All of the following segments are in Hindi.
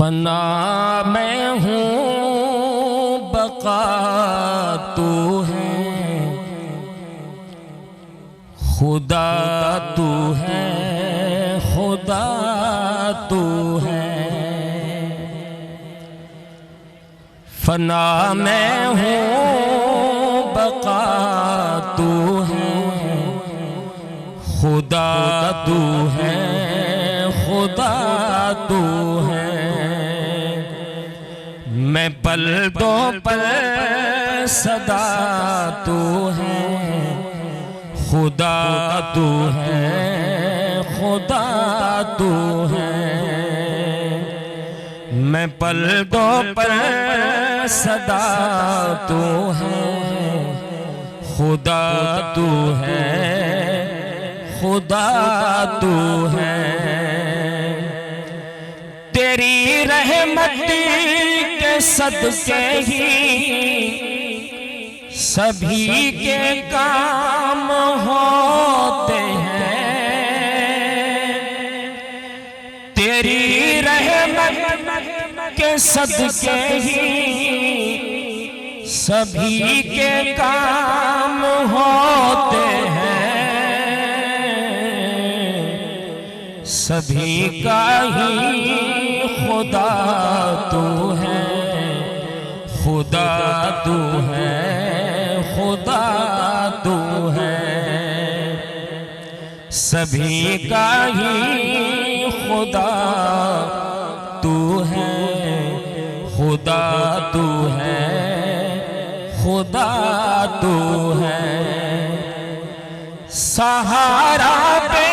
फना मैं हूँ बका तू है, खुदा तू है, खुदा तू है। फना मैं हूँ बका तू है, खुदा तू है, खुदा तू है। मैं पल दो पल सदा तू है, खुदा तू है, खुदा तू है। मैं पल दो पल सदा तू है, खुदा तू है, खुदा तू है। तेरी रहमत के सदके ही सभी के काम होते हैं। तेरी रहमत के सदके ही सभी के काम होते हैं। सभी का ही खुदा तू है, खुदा तू है, खुदा तू है। सभी का ही खुदा तू है, खुदा तू है, खुदा तू है। सहारा पे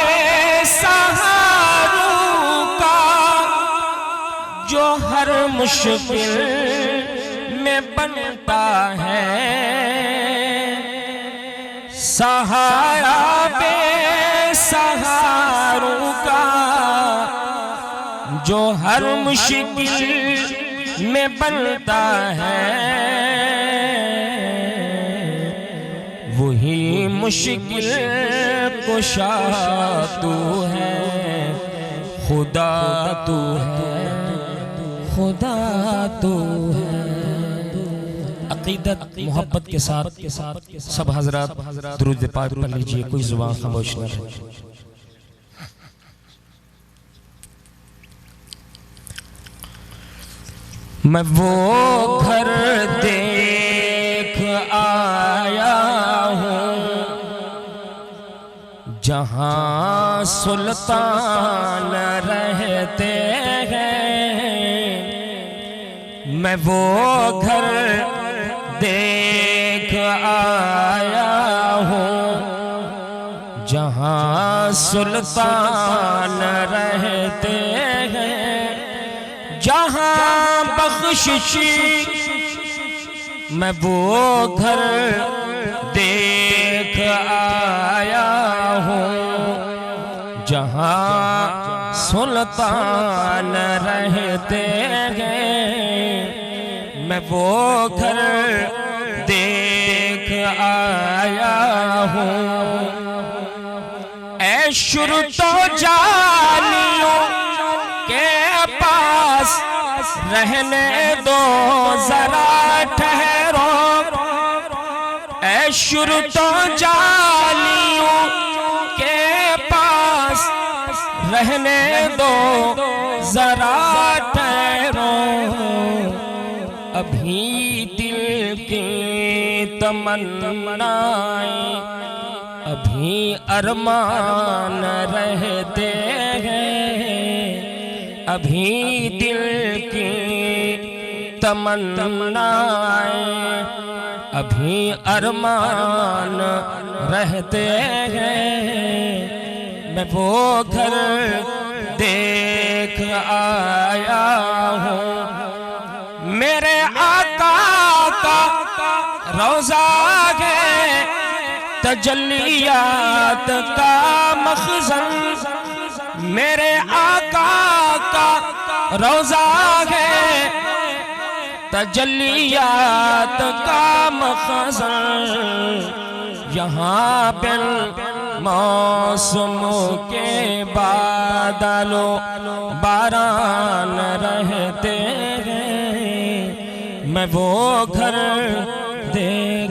सहारों का जो हर मुश्किल में बनता है। सहारा पे सहारों का जो हर मुश्किल में बनता है, वही मुश्किल कुशा तू है, खुदा तू है, खुदा तू है। अकीदत मोहब्बत के साथ सब हजरात दुरूद पाक पढ़ लीजिए, कोई जुबान खामोश न रहे। मैं वो घर देख आया हूँ जहाँ सुल्तान रहते हैं। मैं वो घर देख आया हूँ जहाँ सुल्तान रहते हैं। जहाँ बख्शिशी मैं वो घर देख आया हूँ जहाँ सुल्तान रहते हैं। मैं वो घर देख आया हूँ। ऐ शुरू तो जालियों के पास रहने दो जरा ठहरो। ऐ शुरू तो जालियों के पास रहने दो जरा ठहरो। अभी दिल की तमन्नाएं अभी अरमान रहते हैं। अभी दिल की तमन्नाएं अभी अरमान रहते हैं। मैं वो घर देख आया हूँ। मेरे आका का रोज़ा है, तजल्लियात का मखज़न। मेरे आका का रोज़ा है, तजल्लियात का मखज़न। यहाँ बिन मौसम के बाद बादलो बारान रहते हैं, मैं वो घर देख